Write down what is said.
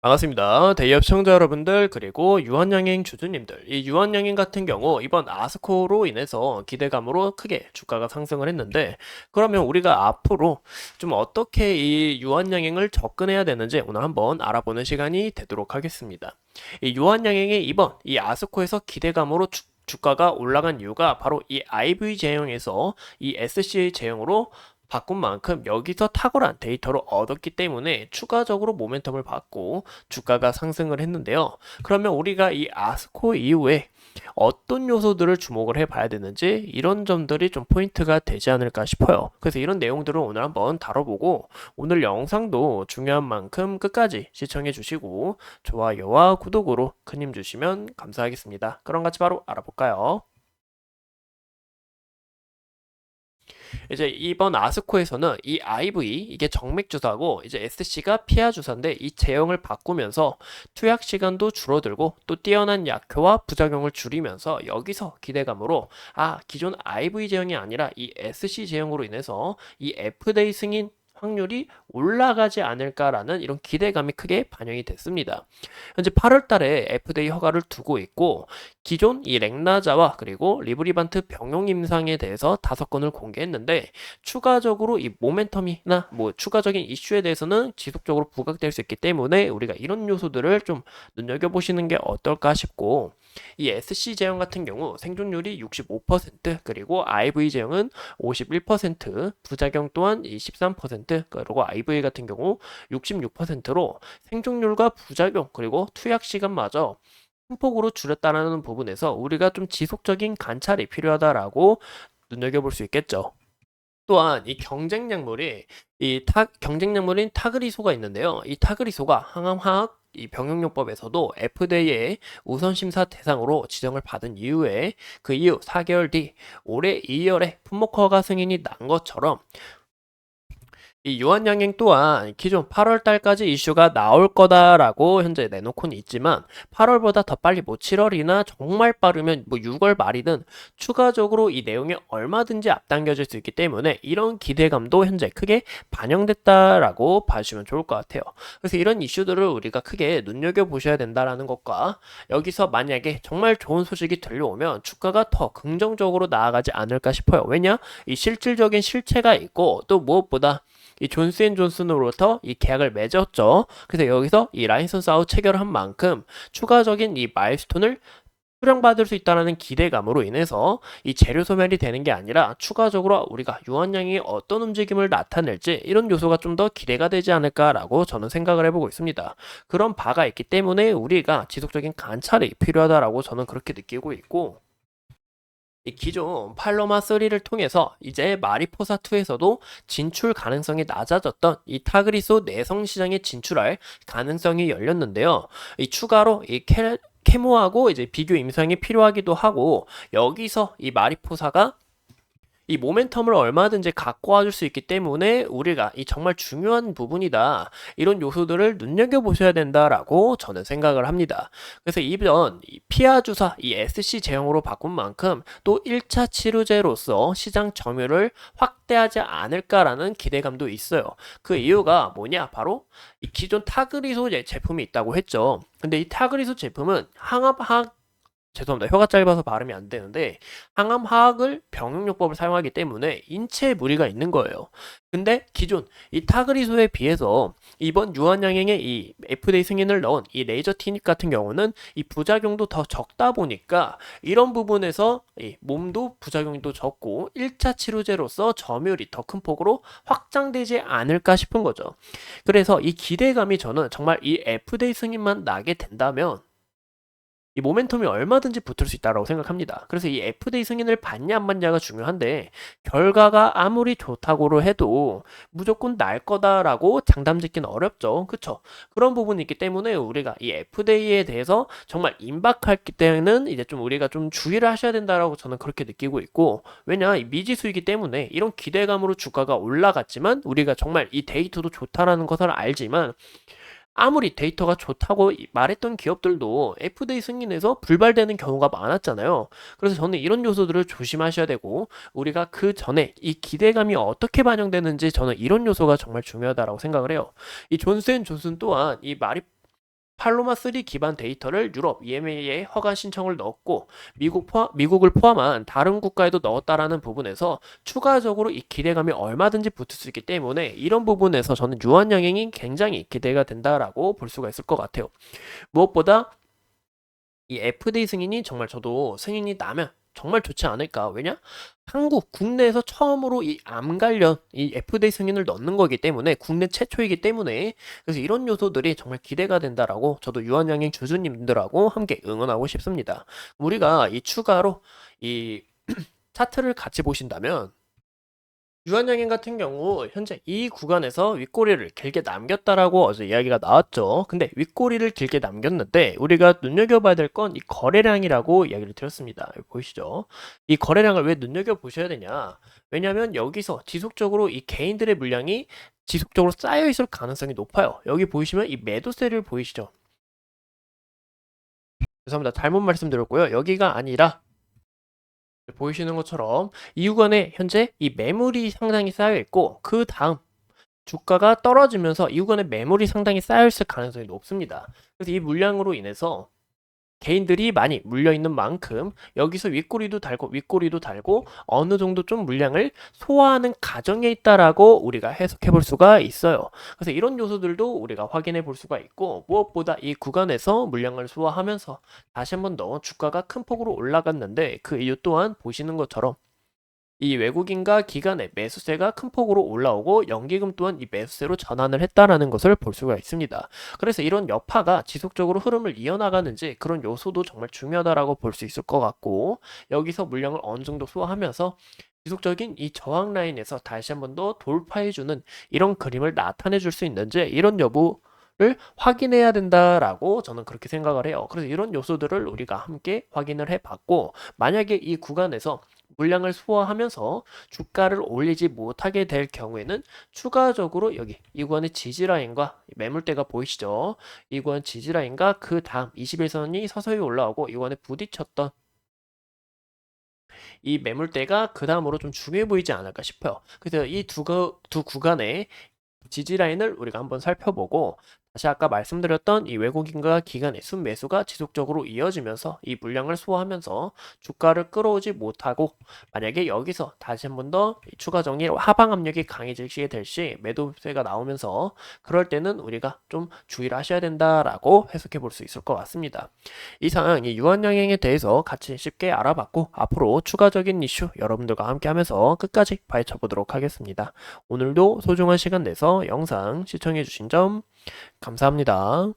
반갑습니다. 대기업 시청자 여러분들 그리고 유한양행 주주님들 이 유한양행 같은 경우 이번 아스코로 인해서 기대감으로 크게 주가가 상승을 했는데 그러면 우리가 앞으로 좀 어떻게 이 유한양행을 접근해야 되는지 오늘 한번 알아보는 시간이 되도록 하겠습니다. 이 유한양행이 이번 이 아스코에서 기대감으로 주가가 올라간 이유가 바로 이 IV 제형에서 이 SCA 제형으로 바꾼 만큼 여기서 탁월한 데이터를 얻었기 때문에 추가적으로 모멘텀을 받고 주가가 상승을 했는데요. 그러면 우리가 이 아스코 이후에 어떤 요소들을 주목을 해봐야 되는지 이런 점들이 좀 포인트가 되지 않을까 싶어요. 그래서 이런 내용들을 오늘 한번 다뤄보고 오늘 영상도 중요한 만큼 끝까지 시청해 주시고 좋아요와 구독으로 큰 힘 주시면 감사하겠습니다. 그럼 같이 바로 알아볼까요? 이제 이번 아스코에서는 이 IV 이게 정맥 주사고 이제 SC가 피하 주사인데 이 제형을 바꾸면서 투약 시간도 줄어들고 또 뛰어난 약효와 부작용을 줄이면서 여기서 기대감으로 기존 IV 제형이 아니라 이 SC 제형으로 인해서 이 FDA 승인 확률이 올라가지 않을까라는 이런 기대감이 크게 반영이 됐습니다. 현재 8월 달에 FDA 허가를 두고 있고 기존 이 렉나자와 그리고 리브리반트 병용 임상에 대해서 5건을 공개했는데 추가적으로 이 모멘텀이나 뭐 추가적인 이슈에 대해서는 지속적으로 부각될 수 있기 때문에 우리가 이런 요소들을 좀 눈여겨보시는 게 어떨까 싶고 이 SC 제형 같은 경우 생존율이 65% 그리고 IV 제형은 51% 부작용 또한 13% 그리고 IV 같은 경우 66%로 생존율과 부작용 그리고 투약 시간마저 큰 폭으로 줄였다는 부분에서 우리가 좀 지속적인 관찰이 필요하다라고 눈여겨볼 수 있겠죠. 또한 이 경쟁약물이 경쟁약물인 타그리소가 있는데요. 이 타그리소가 항암화학 이 병용요법에서도 FDA의 우선 심사 대상으로 지정을 받은 이후에 그 이후 4개월 뒤 올해 2월에 품목 허가 승인이 난 것처럼 이 유한양행 또한 기존 8월 달까지 이슈가 나올 거다라고 현재 내놓고는 있지만 8월보다 더 빨리 뭐 7월이나 정말 빠르면 뭐 6월 말이든 추가적으로 이 내용이 얼마든지 앞당겨질 수 있기 때문에 이런 기대감도 현재 크게 반영됐다라고 봐주시면 좋을 것 같아요. 그래서 이런 이슈들을 우리가 크게 눈여겨보셔야 된다라는 것과 여기서 만약에 정말 좋은 소식이 들려오면 주가가 더 긍정적으로 나아가지 않을까 싶어요. 왜냐? 이 실질적인 실체가 있고 또 무엇보다 이 존스앤존슨으로부터 이 계약을 맺었죠. 그래서 여기서 이 라이선스 아웃 체결한 만큼 추가적인 이 마일스톤을 수령받을 수 있다는 기대감으로 인해서 이 재료 소멸이 되는 게 아니라 추가적으로 우리가 유한양이 어떤 움직임을 나타낼지 이런 요소가 좀 더 기대가 되지 않을까라고 저는 생각을 해보고 있습니다. 그런 바가 있기 때문에 우리가 지속적인 관찰이 필요하다라고 저는 그렇게 느끼고 있고 이 기존 팔로마 3를 통해서 이제 마리포사 2에서도 진출 가능성이 낮아졌던 이 타그리소 내성 시장에 진출할 가능성이 열렸는데요. 이 추가로 이 케모하고 이제 비교 임상이 필요하기도 하고 여기서 이 마리포사가 이 모멘텀을 얼마든지 갖고 와줄 수 있기 때문에 우리가 이 정말 중요한 부분이다. 이런 요소들을 눈여겨보셔야 된다라고 저는 생각을 합니다. 그래서 이번 피아 주사 이 SC 제형으로 바꾼 만큼 또 1차 치료제로서 시장 점유율을 확대하지 않을까라는 기대감도 있어요. 그 이유가 뭐냐? 바로 이 기존 타그리소 제품이 있다고 했죠. 근데 이 타그리소 제품은 항암학 죄송합니다. 혀가 짧아서 발음이 안 되는데 항암화학을 병용요법을 사용하기 때문에 인체에 무리가 있는 거예요. 근데 기존 이 타그리소에 비해서 이번 유한양행에 이 FDA 승인을 넣은 이 레이저 티닙 같은 경우는 이 부작용도 더 적다 보니까 이런 부분에서 이 몸도 부작용이 더 적고 1차 치료제로서 점유율이 더 큰 폭으로 확장되지 않을까 싶은 거죠. 그래서 이 기대감이 저는 정말 이 FDA 승인만 나게 된다면 이 모멘텀이 얼마든지 붙을 수 있다고 생각합니다. 그래서 이 FDA 승인을 받냐 안 받냐가 중요한데 결과가 아무리 좋다고 해도 무조건 날 거다라고 장담 짓기는 어렵죠. 그쵸? 그런 부분이 있기 때문에 우리가 이 FDA에 대해서 정말 임박할 때는 이제 좀 우리가 좀 주의를 하셔야 된다라고 저는 그렇게 느끼고 있고 왜냐 이 미지수이기 때문에 이런 기대감으로 주가가 올라갔지만 우리가 정말 이 데이터도 좋다라는 것을 알지만 아무리 데이터가 좋다고 말했던 기업들도 FDA 승인에서 불발되는 경우가 많았잖아요. 그래서 저는 이런 요소들을 조심하셔야 되고 우리가 그 전에 이 기대감이 어떻게 반영되는지 저는 이런 요소가 정말 중요하다고 생각을 해요. 이 존스앤존슨 또한 이 팔로마 3 기반 데이터를 유럽 EMA에 허가 신청을 넣었고 미국을 포함한 다른 국가에도 넣었다라는 부분에서 추가적으로 이 기대감이 얼마든지 붙을 수 있기 때문에 이런 부분에서 저는 유한 영향이 굉장히 기대가 된다라고 볼 수가 있을 것 같아요. 무엇보다 이 FDA 승인이 정말 저도 승인이 나면 정말 좋지 않을까. 왜냐? 한국 국내에서 처음으로 이 암 관련 이 FDA 승인을 넣는 거기 때문에 국내 최초이기 때문에 그래서 이런 요소들이 정말 기대가 된다라고 저도 유한양행 주주님들하고 함께 응원하고 싶습니다. 우리가 이 추가로 이 차트를 같이 보신다면 유한양행 같은 경우 현재 이 구간에서 윗꼬리를 길게 남겼다라고 어제 이야기가 나왔죠. 근데 윗꼬리를 길게 남겼는데 우리가 눈여겨봐야 될 건 이 거래량이라고 이야기를 드렸습니다. 여기 보이시죠? 이 거래량을 왜 눈여겨보셔야 되냐? 왜냐하면 여기서 지속적으로 이 개인들의 물량이 지속적으로 쌓여 있을 가능성이 높아요. 여기 보이시면 이 매도세를 보이시죠? 죄송합니다. 잘못 말씀드렸고요. 여기가 아니라 보이시는 것처럼 이 구간에 현재 이 매물이 상당히 쌓여 있고 그 다음 주가가 떨어지면서 이 구간에 매물이 상당히 쌓여 있을 가능성이 높습니다. 그래서 이 물량으로 인해서 개인들이 많이 물려있는 만큼 여기서 윗꼬리도 달고 어느 정도 좀 물량을 소화하는 과정에 있다라고 우리가 해석해 볼 수가 있어요. 그래서 이런 요소들도 우리가 확인해 볼 수가 있고 무엇보다 이 구간에서 물량을 소화하면서 다시 한번 더 주가가 큰 폭으로 올라갔는데 그 이유 또한 보시는 것처럼 이 외국인과 기관의 매수세가 큰 폭으로 올라오고 연기금 또한 이 매수세로 전환을 했다라는 것을 볼 수가 있습니다. 그래서 이런 여파가 지속적으로 흐름을 이어나가는지 그런 요소도 정말 중요하다라고 볼 수 있을 것 같고 여기서 물량을 어느 정도 소화하면서 지속적인 이 저항 라인에서 다시 한번 더 돌파해주는 이런 그림을 나타내 줄 수 있는지 이런 여부를 확인해야 된다라고 저는 그렇게 생각을 해요. 그래서 이런 요소들을 우리가 함께 확인을 해봤고 만약에 이 구간에서 물량을 소화하면서 주가를 올리지 못하게 될 경우에는 추가적으로 여기 이 구간의 지지라인과 매물대가 보이시죠? 이 구간 지지라인과 그 다음 21선이 서서히 올라오고 이 구간에 부딪혔던 이 매물대가 그 다음으로 좀 중요해 보이지 않을까 싶어요. 그래서 이 두 구간의 지지라인을 우리가 한번 살펴보고 다시 아까 말씀드렸던 이 외국인과 기관의 순매수가 지속적으로 이어지면서 이 물량을 소화하면서 주가를 끌어오지 못하고 만약에 여기서 다시 한 번 더 추가 정리 하방 압력이 강해지게 될 시 매도세가 나오면서 그럴 때는 우리가 좀 주의를 하셔야 된다라고 해석해 볼 수 있을 것 같습니다. 이상 이 유한양행에 대해서 같이 쉽게 알아봤고 앞으로 추가적인 이슈 여러분들과 함께 하면서 끝까지 파헤쳐 보도록 하겠습니다. 오늘도 소중한 시간 내서 영상 시청해 주신 점 감사합니다.